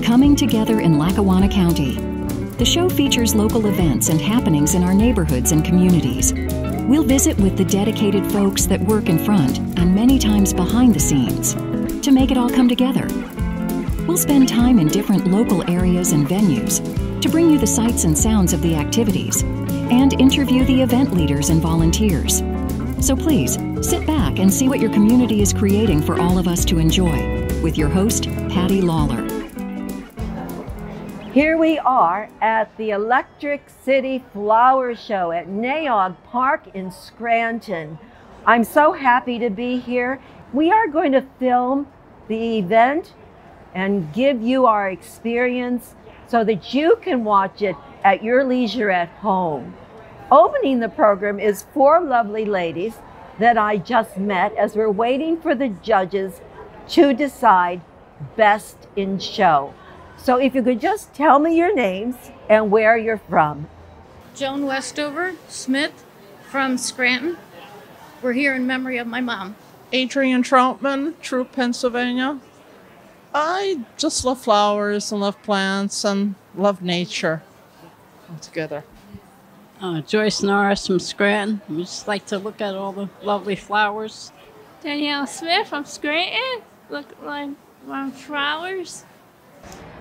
Coming Together in Lackawanna County. The show features local events and happenings in our neighborhoods and communities. We'll visit with the dedicated folks that work in front and many times behind the scenes to make it all come together. We'll spend time in different local areas and venues to bring you the sights and sounds of the activities and interview the event leaders and volunteers. So please, sit back and see what your community is creating for all of us to enjoy with your host, Patty Lawler. Here we are at the Electric City Flower Show at Nay Aug Park in Scranton. I'm so happy to be here. We are going to film the event and give you our experience so that you can watch it at your leisure at home. Opening the program is 4 lovely ladies that I just met as we're waiting for the judges to decide Best in Show. So if you could just tell me your names and where you're from. Joan Westover Smith from Scranton. We're here in memory of my mom. Adrian Troutman, Troop, Pennsylvania. I just love flowers and love plants and love nature altogether. Joyce Norris from Scranton. We just like to look at all the lovely flowers. Danielle Smith from Scranton. Look like flowers.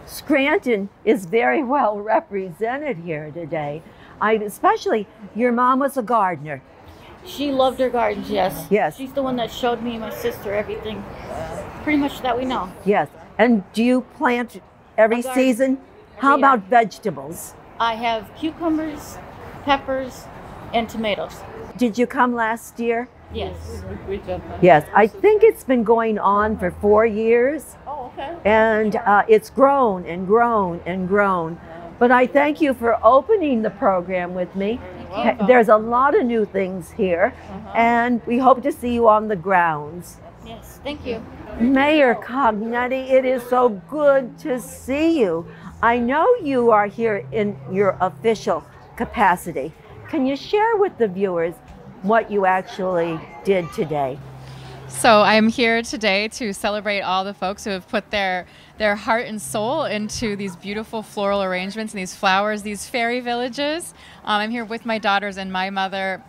Scranton is very well represented here today. Especially, your mom was a gardener. She loved her gardens, yes. Yes. She's the one that showed me and my sister everything, pretty much that we know. Yes. And do you plant every season? How about vegetables? I have cucumbers, peppers, and tomatoes. Did you come last year? Yes. Yes. I think it's been going on for 4 years. Oh, okay. And it's grown and grown and grown. But I thank you for opening the program with me. There's a lot of new things here, and we hope to see you on the grounds. Yes, thank you. Mayor Cognetti, it is so good to see you. I know you are here in your official capacity. Can you share with the viewers what you actually did today? So I'm here today to celebrate all the folks who have put their heart and soul into these beautiful floral arrangements and these flowers, these fairy villages. I'm here with my daughters and my mother.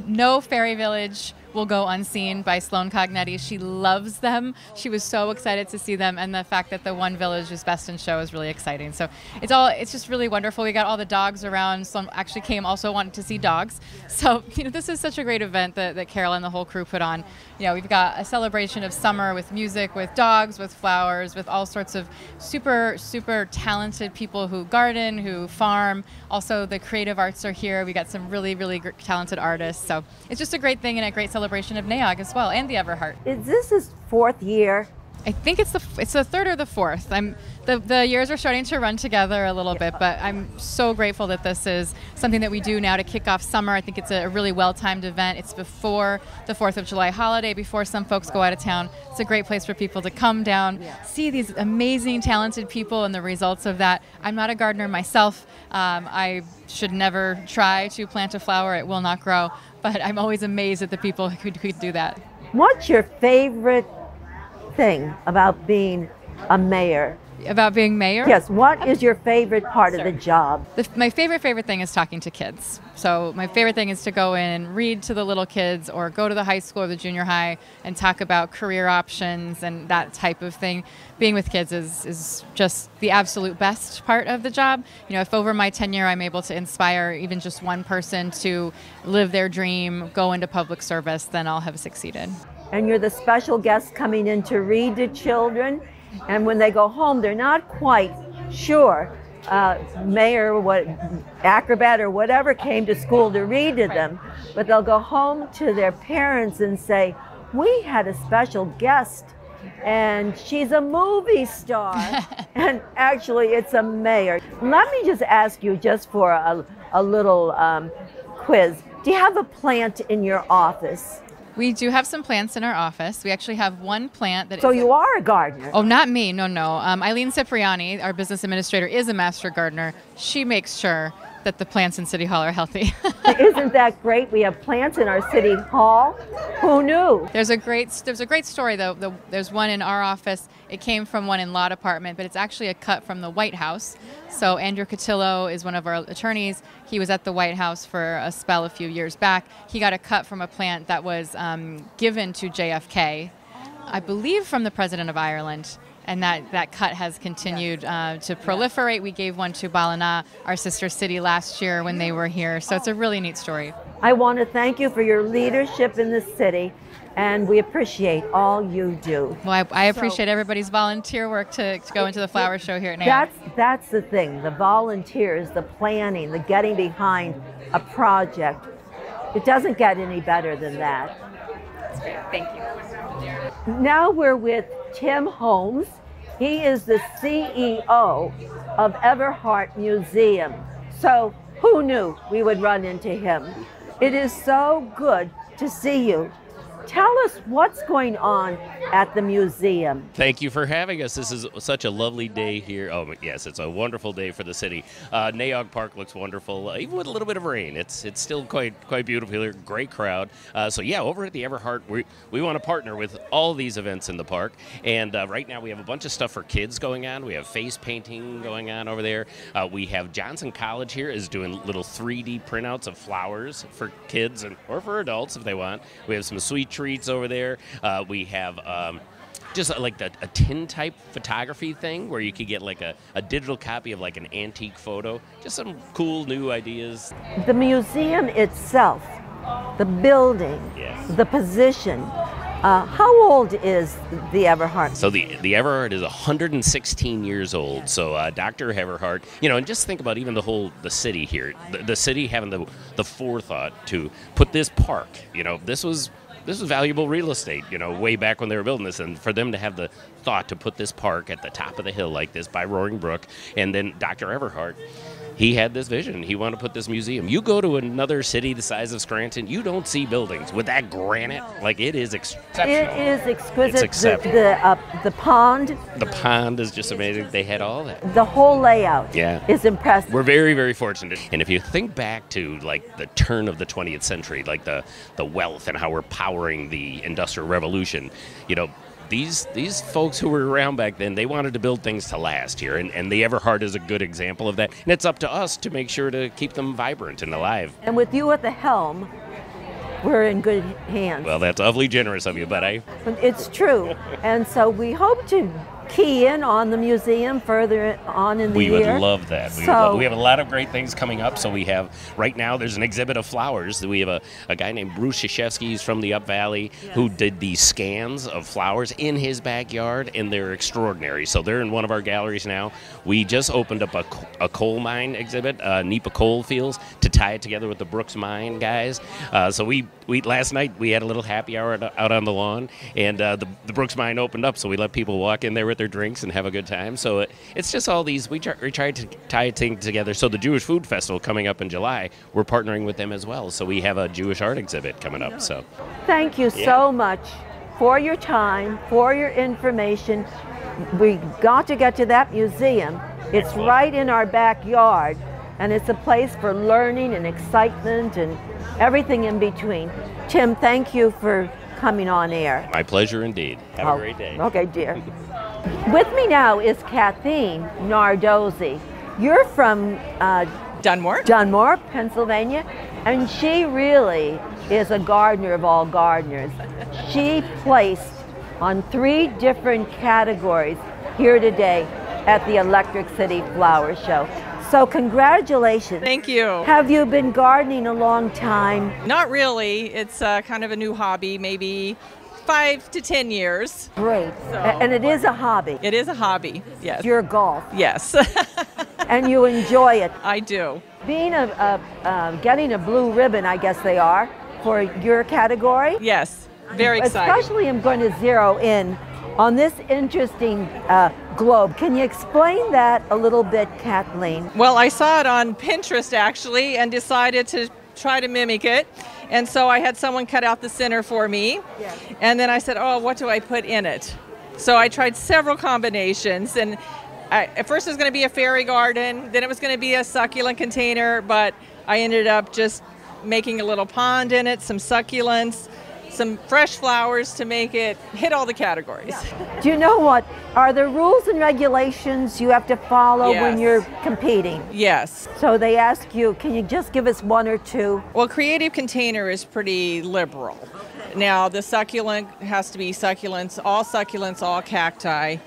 No fairy village will go unseen by Sloan Cognetti. She loves them. She was so excited to see them, and the fact that the one village is Best in Show is really exciting. So it's just really wonderful. We got all the dogs around. Sloan actually came also wanting to see dogs. So this is such a great event that Carol and the whole crew put on. We've got a celebration of summer with music, with dogs, with flowers, with all sorts of super, super talented people who garden, who farm. Also, the creative arts are here. We got some really, really talented artists. So it's just a great thing and a great celebration of Nay Aug as well, and the Everhart. Is this his 4th year? I think it's the 3rd or the 4th. The years are starting to run together a little bit, but I'm so grateful that this is something that we do now to kick off summer. I think it's a really well-timed event. It's before the 4th of July holiday, before some folks go out of town. It's a great place for people to come down, see these amazing, talented people and the results of that. I'm not a gardener myself. I should never try to plant a flower. It will not grow, but I'm always amazed at the people who could do that. What's your favorite thing about being a mayor? About being mayor? Yes. What is your favorite part of the job? My favorite thing is talking to kids. So my favorite thing is to go in and read to the little kids or go to the high school or the junior high and talk about career options and that type of thing. Being with kids is just the absolute best part of the job. If over my tenure I'm able to inspire even just one person to live their dream, go into public service, then I'll have succeeded. And you're the special guest coming in to read to children. And when they go home, they're not quite sure mayor, acrobat or whatever came to school to read to them, but they'll go home to their parents and say, we had a special guest and she's a movie star. And actually it's a mayor. Let me just ask you just for a little quiz. Do you have a plant in your office? We do have some plants in our office. We actually have one plant that. So you are a gardener? Oh, not me. No. Eileen Cipriani, our business administrator, is a master gardener. She makes sure that the plants in City Hall are healthy. Isn't that great? We have plants in our City Hall. Who knew? There's a great story though. There's one in our office. It came from one in law department, but it's actually a cut from the White House. So Andrew Cotillo is one of our attorneys. He was at the White House for a spell a few years back. He got a cut from a plant that was given to JFK, I believe from the President of Ireland. And that cut has continued to proliferate. We gave one to Ballina, our sister city, last year when they were here. So it's a really neat story. I want to thank you for your leadership in the city, and we appreciate all you do. Well, I appreciate everybody's volunteer work to go into the flower show here at Nay Aug. That's the thing, the volunteers, the planning, the getting behind a project. It doesn't get any better than that. That's great. Thank you. Now we're with Tim Holmes. He is the CEO of Everhart Museum. So who knew we would run into him? It is so good to see you. Tell us what's going on at the museum. Thank you for having us. This is such a lovely day here. Oh, yes, it's a wonderful day for the city. Nay Aug Park looks wonderful, even with a little bit of rain. It's still quite beautiful here. Great crowd. So yeah, over at the Everhart, we want to partner with all these events in the park. And right now we have a bunch of stuff for kids going on. We have face painting going on over there. We have Johnson College here is doing little 3D printouts of flowers for kids or for adults if they want. We have some sweet treats over there. We have just like a tin type photography thing where you could get like a digital copy of like an antique photo. Just some cool new ideas. The museum itself, the building, yes. The position. How old is the Everhart? So the Everhart is 116 years old. So Dr. Everhart, and just think about even the city here. The city having the forethought to put this park. This was valuable real estate, way back when they were building this, and for them to have the thought to put this park at the top of the hill like this by Roaring Brook, and then Dr. Everhart, he had this vision. He wanted to put this museum. You go to another city the size of Scranton, you don't see buildings with that granite. Like, it is exceptional. It is exquisite. It's exceptional. The pond. The pond is just amazing. They had all that. The whole layout is impressive. We're very, very fortunate. And if you think back to like the turn of the 20th century, like the wealth and how we're powering the Industrial Revolution, these folks who were around back then, they wanted to build things to last here, and the Everhart is a good example of that. And it's up to us to make sure to keep them vibrant and alive. And with you at the helm, we're in good hands. Well, that's awfully generous of you, but it's true. And so we hope to key in on the museum further on in the year. We would love that. We have a lot of great things coming up. So we have, right now, there's an exhibit of flowers. We have a guy named Bruce Shashevsky. He's from the Up Valley, who did these scans of flowers in his backyard, and they're extraordinary. So they're in one of our galleries now. We just opened up a coal mine exhibit, NEPA coal fields, to tie it together with the Brooks Mine guys. So we last night we had a little happy hour out on the lawn, and the Brooks Mine opened up, so we let people walk in there with their drinks and have a good time. So it's just all these, we tried to tie things together. So the Jewish Food Festival coming up in July, we're partnering with them as well. So we have a Jewish art exhibit coming up. So thank you so much for your time, for your information. We got to get to that museum. It's right in our backyard, and it's a place for learning and excitement and everything in between. Tim, thank you for coming on air. My pleasure indeed. Have a great day. Okay, dear. With me now is Kathleen Nardozzi. You're from Dunmore, Pennsylvania, and she really is a gardener of all gardeners. She placed on 3 different categories here today at the Electric City Flower Show. So congratulations. Thank you. Have you been gardening a long time? Not really. It's kind of a new hobby, maybe 5 to 10 years. Great. So, and it is a hobby. It is a hobby, yes. Your golf. Yes. And you enjoy it. I do. Being getting a blue ribbon, I guess they are, for your category. Yes, very exciting. Especially I'm going to zero in on this interesting globe. Can you explain that a little bit, Kathleen? Well, I saw it on Pinterest actually and decided to try to mimic it. And so I had someone cut out the center for me. Yes. And then I said, oh, what do I put in it? So I tried several combinations, and At first it was going to be a fairy garden, then it was going to be a succulent container, but I ended up just making a little pond in it, some succulents, some fresh flowers to make it hit all the categories. Do you know what? Are there rules and regulations you have to follow when Yes. you're competing? Yes. So they ask you, can you just give us one or two? Well, creative container is pretty liberal. Now, the succulent has to be succulents, all cacti.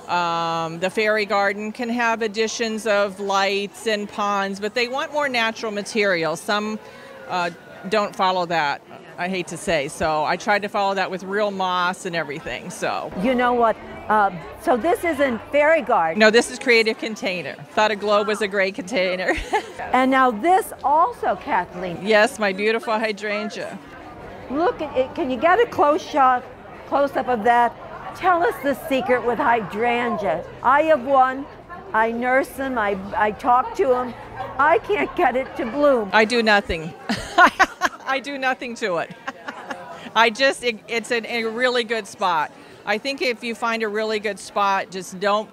The fairy garden can have additions of lights and ponds, but they want more natural materials. Some don't follow that, I hate to say. So I tried to follow that with real moss and everything. So You know what? So this isn't fairy garden. no, this is creative container. Thought a globe was a great container. And now this also, Kathleen. Yes, my beautiful hydrangea. Look at it. Can you get a close up of that? Tell us the secret with hydrangea. I have one. I nurse them. I talk to them. I can't get it to bloom. I do nothing. I do nothing to it. It's in a really good spot. I think if you find a really good spot, just don't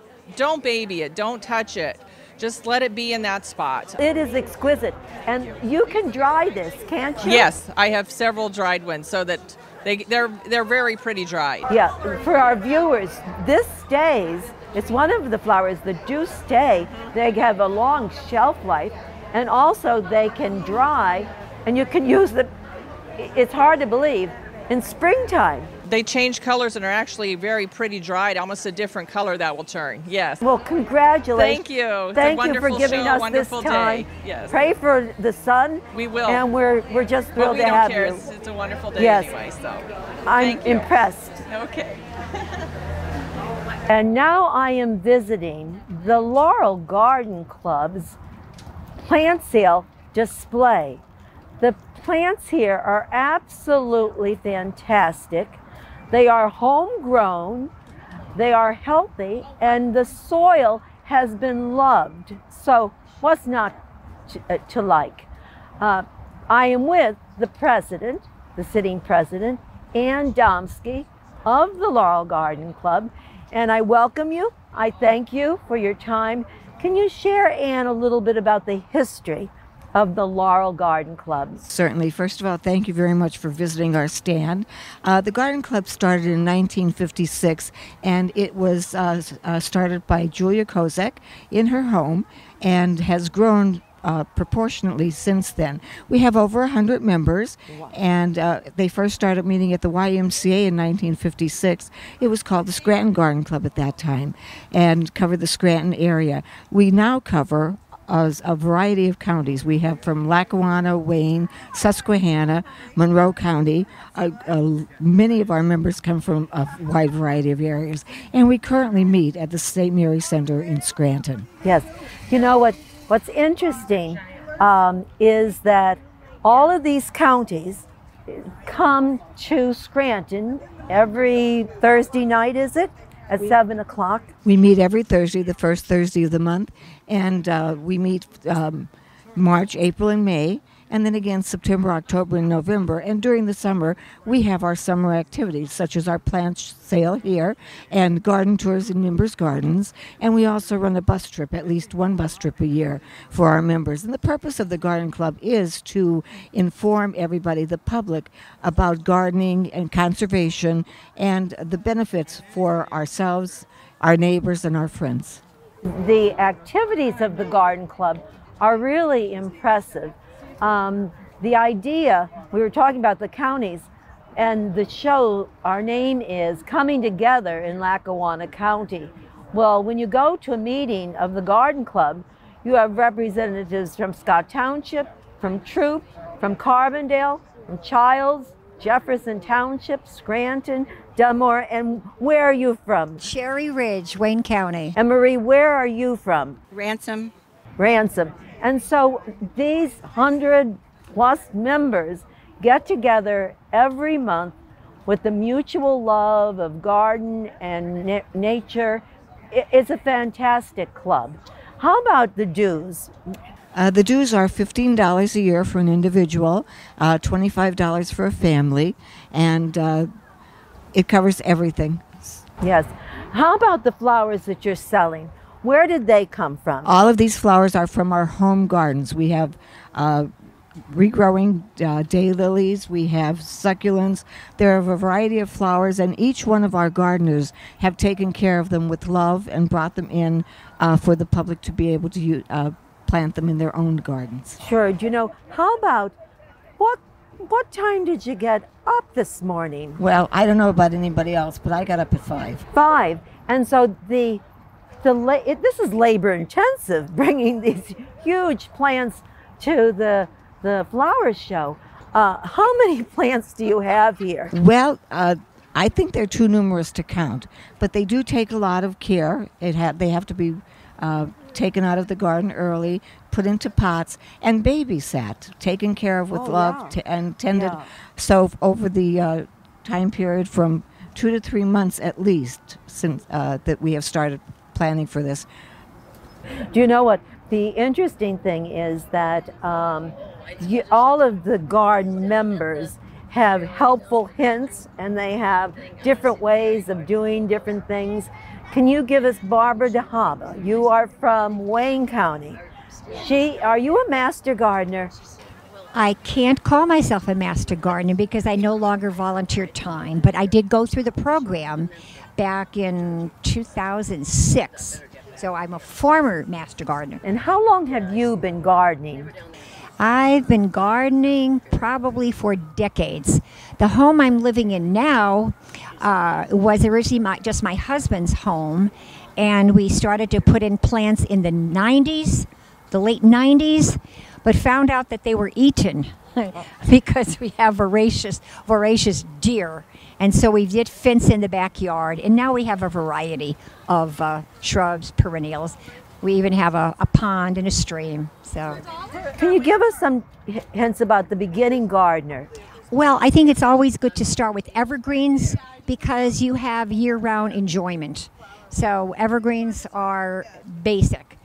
baby it. Don't touch it. Just let it be in that spot. It is exquisite. And you can dry this, can't you? Yes, I have several dried ones so that they're very pretty dried. Yeah, for our viewers, this stays. It's one of the flowers that do stay. They have a long shelf life, and also they can dry, and you can use them. It's hard to believe, in springtime. They change colors and are actually very pretty dried, almost a different color that will turn. Yes. Well, congratulations. Thank you. Thank you for Wonderful giving show, us this wonderful time. day. Yes. Pray for the sun. We will. And we're just But thrilled we to don't have care. you. It's a wonderful day Yes. anyway. So I'm thank you. impressed. Okay. And now I am visiting the Laurel Garden Club's plant sale display. The plants here are absolutely fantastic. They are homegrown, they are healthy, and the soil has been loved. So what's not to like? I am with the president, the sitting president, Ann Domsky of the Laurel Garden Club, and I welcome you. I thank you for your time. Can you share, Ann, a little bit about the history of the Laurel Garden Club? Certainly. First of all, thank you very much for visiting our stand. The Garden Club started in 1956, and it was started by Julia Kozak in her home and has grown proportionately since then. We have over 100 members, and they first started meeting at the YMCA in 1956. It was called the Scranton Garden Club at that time and covered the Scranton area. We now cover a variety of counties. We have from Lackawanna, Wayne, Susquehanna, Monroe County. Many of our members come from a wide variety of areas, and we currently meet at the St. Mary Center in Scranton. Yes. You know what's interesting is that all of these counties come to Scranton every Thursday night, is it? At 7 o'clock? We meet every Thursday, the first Thursday of the month, and we meet March, April, and May, and then again September, October, and November. And during the summer, we have our summer activities, such as our plant sale here and garden tours in members' gardens. And we also run a bus trip, at least one bus trip a year for our members. And the purpose of the Garden Club is to inform everybody, the public, about gardening and conservation and the benefits for ourselves, our neighbors, and our friends. The activities of the Garden Club are really impressive. The idea, we were talking about the counties, and the show, our name is Coming Together in Lackawanna County. Well, when you go to a meeting of the Garden Club, you have representatives from Scott Township, from Troop, from Carbondale, from Childs, Jefferson Township, Scranton, Dunmore, and where are you from? Cherry Ridge, Wayne County. And Marie, where are you from? Ransom. Ransom. And so these 100+ members get together every month with the mutual love of garden and nature. It's a fantastic club. How about the dues? The dues are $15 a year for an individual, $25 for a family, and it covers everything. Yes. How about the flowers that you're selling? Where did they come from? All of these flowers are from our home gardens. We have regrowing daylilies, we have succulents. There are a variety of flowers, and each one of our gardeners have taken care of them with love and brought them in for the public to be able to plant them in their own gardens. Sure. Do you know, how about, what time did you get up this morning? Well, I don't know about anybody else, but I got up at 5. 5. And so this is labor intensive, bringing these huge plants to the flower show. How many plants do you have here? Well, I think they're too numerous to count, but they do take a lot of care. They have to be taken out of the garden early, put into pots, and babysat, taken care of with love and tended. Yeah. So over the time period from 2 to 3 months at least since that we have started planning for this. Do you know what? The interesting thing is that all of the garden members have helpful hints, and they have different ways of doing different things. Can you give us Barbara DeHaba? You are from Wayne County. Are you a master gardener? I can't call myself a master gardener because I no longer volunteer time, but I did go through the program back in 2006. So I'm a former master gardener. And how long have you been gardening? I've been gardening probably for decades. The home I'm living in now was originally just my husband's home, and we started to put in plants in the 90s, the late 90s, but found out that they were eaten because we have voracious deer. And so we did fence in the backyard, and now we have a variety of shrubs, perennials. We even have a pond and a stream. So, can you give us some hints about the beginning gardener? Well, I think it's always good to start with evergreens because you have year-round enjoyment. So evergreens are basic,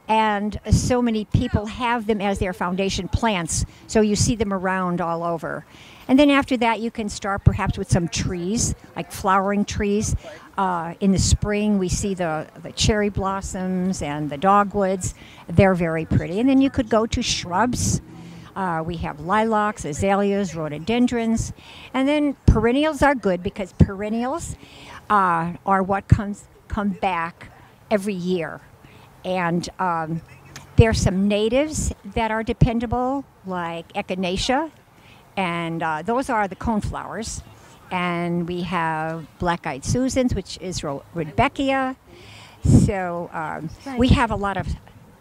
and so many people have them as their foundation plants, so you see them around all over. And then after that, you can start perhaps with some trees, like flowering trees. In the spring, we see the cherry blossoms and the dogwoods. They're very pretty. And then you could go to shrubs. We have lilacs, azaleas, rhododendrons. And then perennials are good because perennials are what come back every year. And there's some natives that are dependable, like echinacea. And those are the coneflowers. And we have black-eyed Susans, which is Rudbeckia. So we have a lot of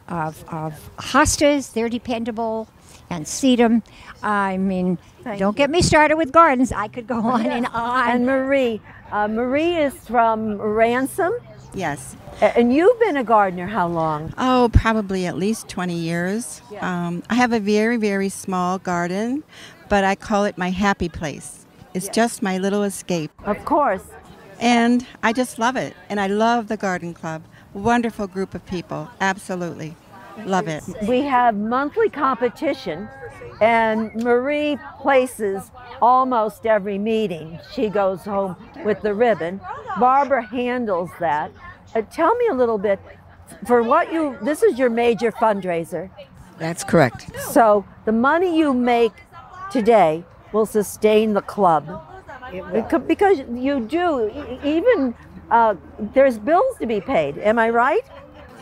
hostas. They're dependable. And sedum. I mean, don't get me started with gardens. I could go on and on. And Marie. Marie is from Ransom. Yes. And you've been a gardener how long? Oh, probably at least 20 years. Yeah. I have a very, very small garden, but I call it my happy place. It's just my little escape. Of course. And I just love it. And I love the garden club. Wonderful group of people. Absolutely. Love it. We have monthly competition, and Marie places almost every meeting. She goes home with the ribbon. Barbara handles that. Tell me a little bit, this is your major fundraiser. That's correct. So the money you make today will sustain the club. Because you do, even there's bills to be paid. Am I right?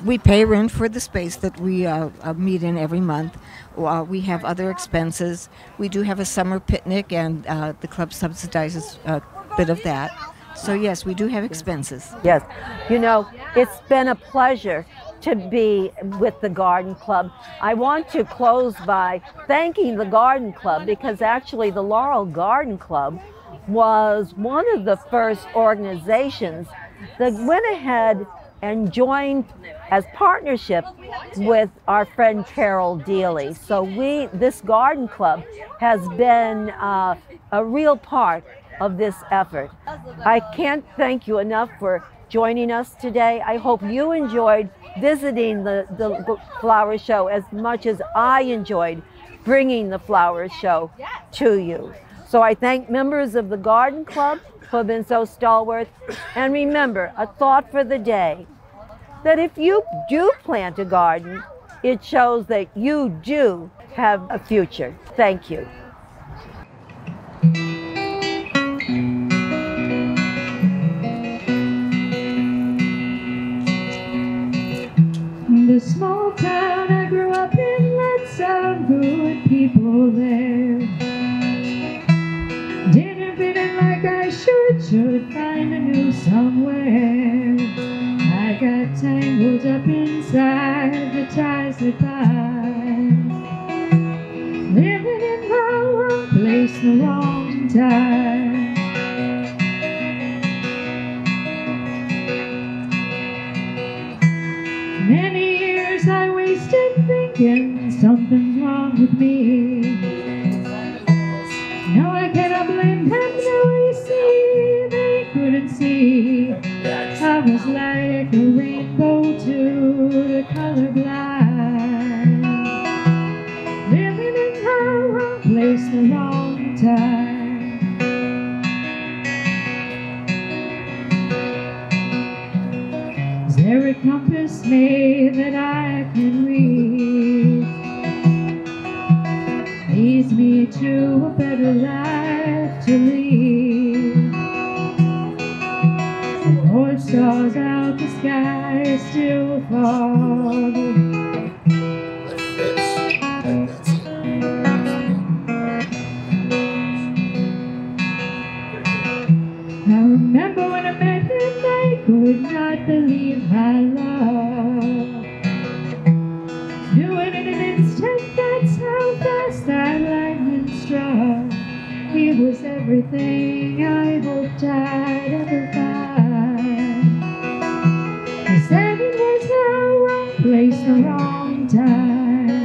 We pay rent for the space that we meet in every month. We have other expenses. We do have a summer picnic, and the club subsidizes a bit of that. So yes, we do have expenses. Yes. You know, it's been a pleasure to be with the Garden Club. I want to close by thanking the Garden Club because actually the Laurel Garden Club was one of the first organizations that went ahead and joined as partnership with our friend Carol Dealey. So this garden club has been a real part of this effort. I can't thank you enough for joining us today. I hope you enjoyed visiting the flower show as much as I enjoyed bringing the flower show to you. So I thank members of the Garden Club who have been so stalwart. And remember, a thought for the day. that if you do plant a garden, it shows that you do have a future. Thank you. The small town I grew up in let some good people there. Didn't fit in like I should find a new somewhere. I got tangled up inside the ties that bind. Living in the wrong place, the wrong time. Many years I wasted thinking something's wrong with me. No, I cannot blame them, now you see, they couldn't see. I was like a rainbow to the colorblind. Living in the wrong place, the wrong time. Is there a compass made that I can read? Leads me to a better life to lead. The Lord stars out the sky still fog. I remember when I met him, I could not believe my love. Knew it in an instant, that's how fast that lightning struck. He was everything I hoped I'd ever find. He said it was the wrong place, the wrong time.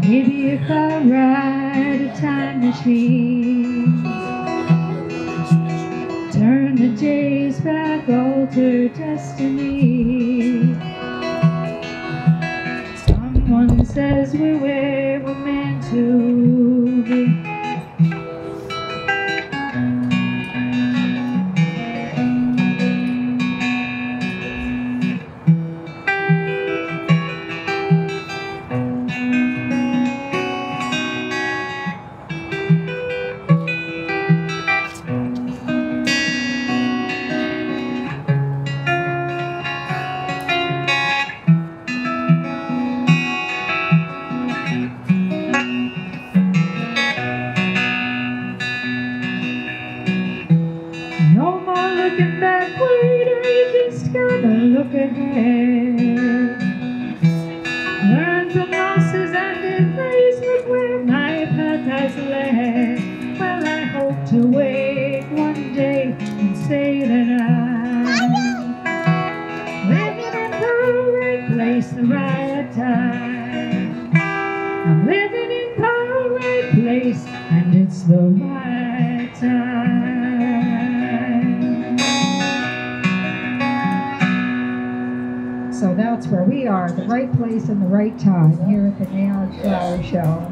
Maybe if I ride a time machine, turn the days back, alter destiny. Someone says we're where we're meant to be. No more looking backward, I just gotta look ahead. Learn from losses and embrace with where my path has led. Well, I hope to wake one day and say that I'm living in the right place, the right time. I'm living in the right place, and it's the right time. So that's where we are, the right place and the right time, here at the Nay Aug Flower Show.